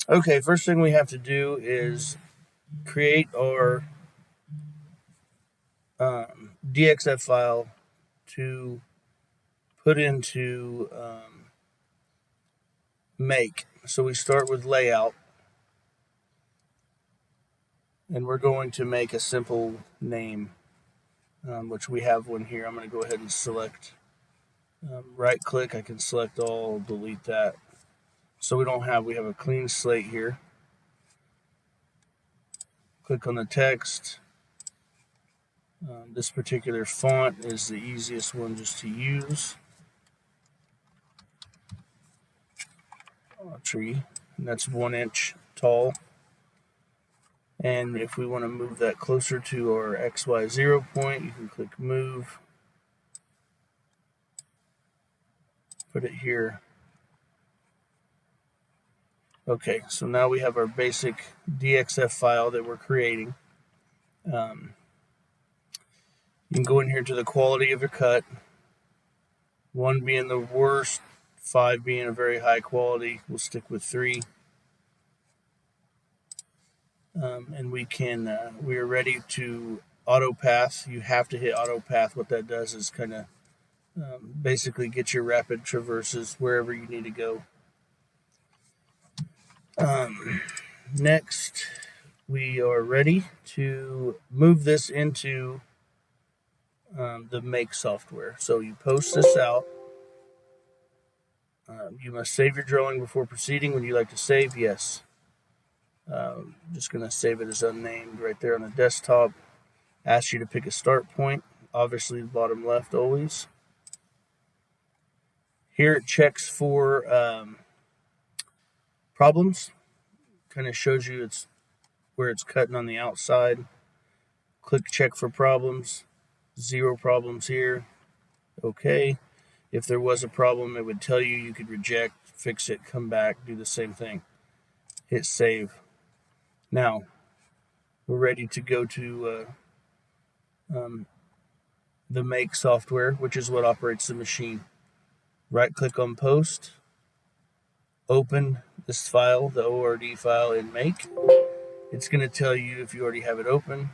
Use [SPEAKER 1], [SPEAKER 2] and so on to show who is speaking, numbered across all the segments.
[SPEAKER 1] Okay, first thing we have to do is create our DXF file to put into make. So we start with layout, and we're going to make a simple name, which we have one here. I'm going to go ahead and select, right click, I can select all, delete that. So we have a clean slate here. Click on the text. This particular font is the easiest one just to use. Tree, and that's 1 inch tall. And if we want to move that closer to our XY0 point, you can click move, put it here. Okay, so now we have our basic DXF file that we're creating. You can go in here to the quality of your cut, 1 being the worst, 5 being a very high quality. We'll stick with 3. And we are ready to auto path. You have to hit auto path. What that does is kind of basically get your rapid traverses wherever you need to go. Next, we are ready to move this into the make software. So you post this out. You must save your drawing before proceeding. Would you like to save? Yes. Just going to save it as unnamed right there on the desktop. Ask you to pick a start point, obviously the bottom left always. Here it checks for problems. Kind of shows you it's where it's cutting on the outside. Click check for problems. 0 problems here. Okay. If there was a problem, it would tell you you could reject, fix it, come back, do the same thing. Hit save. Now, we're ready to go to the make software, which is what operates the machine. Right click on post, open this file, the ORD file in make. It's going to tell you if you already have it open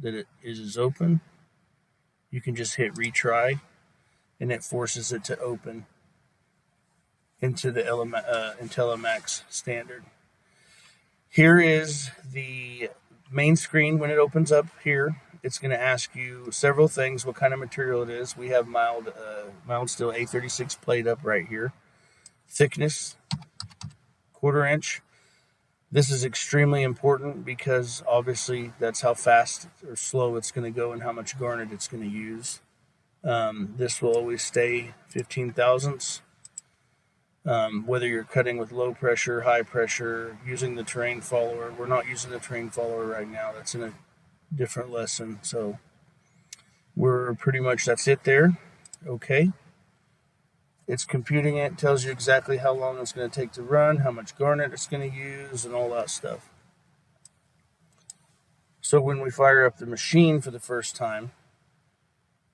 [SPEAKER 1] that it is open. You can just hit retry and it forces it to open into the OMAX standard. Here is the main screen when it opens up here. It's going to ask you several things, what kind of material it is. We have mild steel A36 plate up right here. Thickness, 1/4 inch. This is extremely important because obviously that's how fast or slow it's going to go and how much garnet it's going to use. This will always stay 15 thousandths. Whether you're cutting with low pressure, high pressure, using the terrain follower. We're not using the terrain follower right now. That's in a different lesson. So we're pretty much, that's it there. Okay. It's computing it, tells you exactly how long it's going to take to run, how much garnet it's going to use, and all that stuff. So when we fire up the machine for the first time,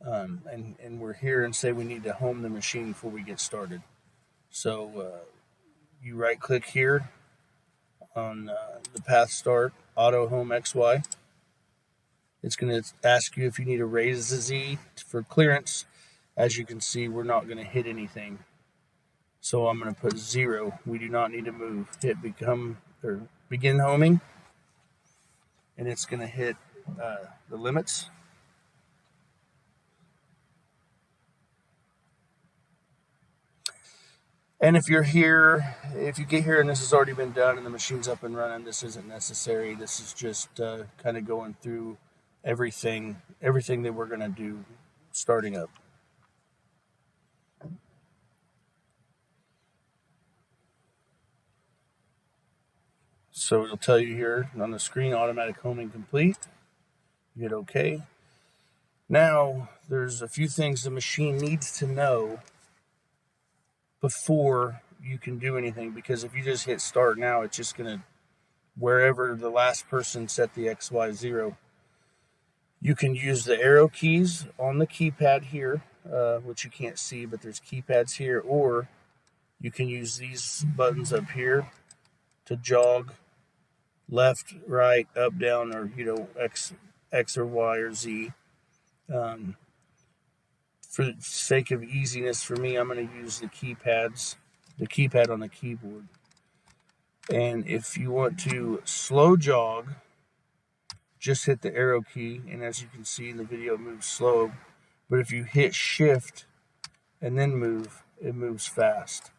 [SPEAKER 1] and we're here and say we need to home the machine before we get started. So you right click here on the path start, auto home XY. It's going to ask you if you need to raise the Z for clearance. As you can see, we're not going to hit anything. So I'm going to put 0. We do not need to move. Hit begin homing. And it's going to hit the limits. And if you get here and this has already been done and the machine's up and running, this isn't necessary. This is just kind of going through everything that we're going to do starting up. So it'll tell you here on the screen, automatic homing complete. You hit OK. Now, there's a few things the machine needs to know before you can do anything, because if you just hit start now, it's just going to, wherever the last person set the XY0, you can use the arrow keys on the keypad here, which you can't see, but there's keypads here, or you can use these buttons up here to jog left, right, up, down, or X or Y or Z. For the sake of easiness for me, I'm going to use the keypad on the keyboard. And if you want to slow jog, just hit the arrow key, and as you can see in the video, it moves slow. But if you hit shift and then move, it moves faster.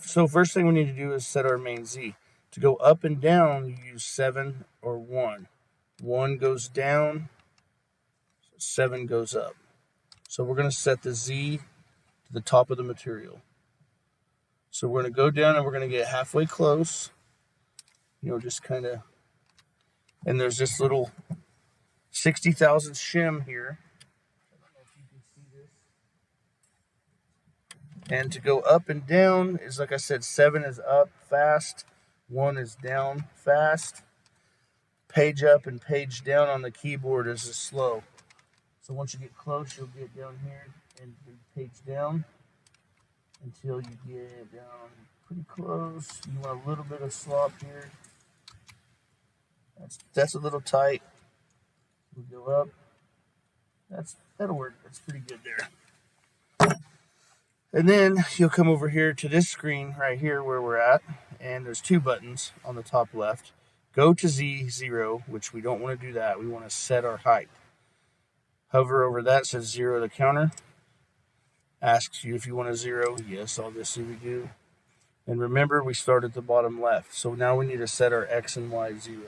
[SPEAKER 1] So first thing we need to do is set our main Z. To go up and down, you use 7 or 1. 1 goes down, 7 goes up. So we're going to set the Z to the top of the material. So we're going to go down and we're going to get halfway close. Just kind of, and there's this little 60,000 shim here. I don't know if you can see this. And to go up and down is, like I said, 7 is up fast, 1 is down fast. Page up and page down on the keyboard is slow. So once you get close, you'll get down here and page down until you get down pretty close. You want a little bit of slop here. That's a little tight. We'll go up. That'll work. That's pretty good there. And then you'll come over here to this screen right here where we're at, and there's 2 buttons on the top left. Go to Z0, which we don't want to do that. We want to set our height. Hover over that, says 0 the counter. Asks you if you want a 0. Yes, obviously we do. And remember, we start at the bottom left. So now we need to set our X and Y 0.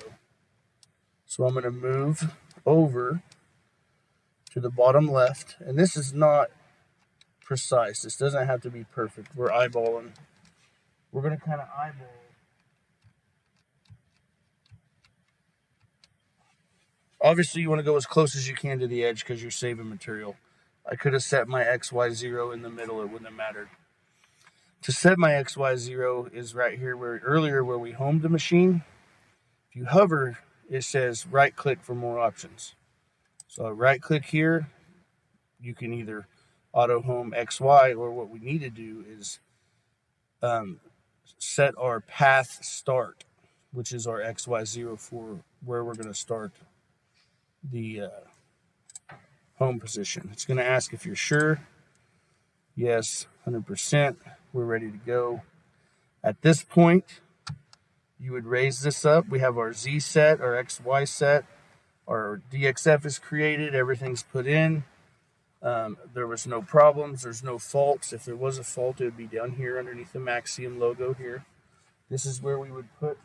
[SPEAKER 1] So I'm going to move over to the bottom left. And this is not precise. This doesn't have to be perfect. We're eyeballing. We're going to kind of eyeball. Obviously, you want to go as close as you can to the edge because you're saving material. I could have set my XY0 in the middle. It wouldn't have mattered. To set my XY0 is right here where we homed the machine. If you hover, it says right-click for more options. So I right-click here. You can either auto-home XY, or what we need to do is set our path start, which is our XY0 for where we're going to start the home position. It's going to ask if you're sure. Yes, 100%. We're ready to go. At this point, you would raise this up. We have our Z set, our XY set, our DXF is created, everything's put in. There was no problems, there's no faults. If there was a fault, it would be down here underneath the Maxium logo here. This is where we would put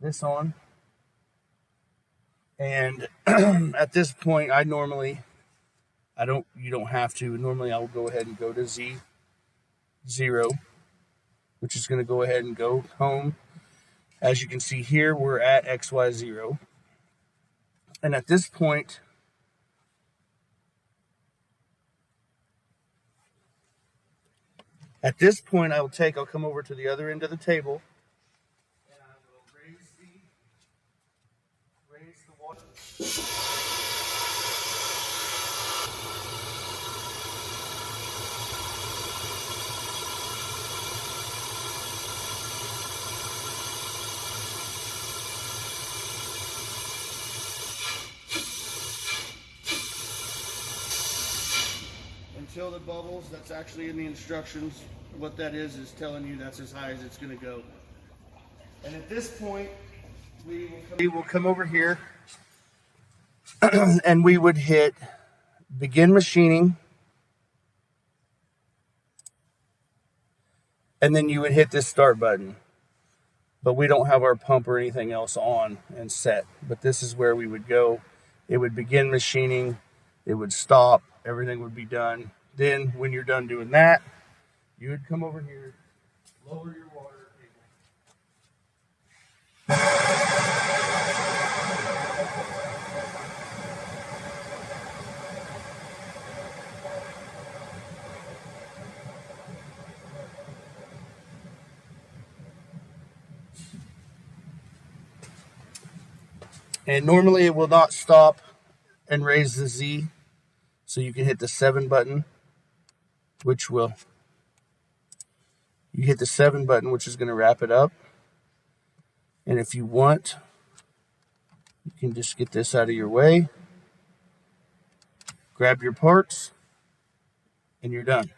[SPEAKER 1] this on. And at this point, you don't have to. Normally, I'll go ahead and go to Z0, which is going to go ahead and go home. As you can see here, we're at XY0. And at this point, I'll come over to the other end of the table, and I will raise the water. Until the bubbles. That's actually in the instructions. What that is telling you that's as high as it's going to go. And at this point, we will come over here and we would hit begin machining, and then you would hit this start button. But we don't have our pump or anything else on and set. But this is where we would go. It would begin machining. It would stop. Everything would be done. Then, when you're done doing that, you would come over here, lower your water And normally it will not stop and raise the Z. So you can hit the 7 button, which will, you hit the 7 button, which is going to wrap it up. And if you want, you can just get this out of your way, grab your parts, and you're done.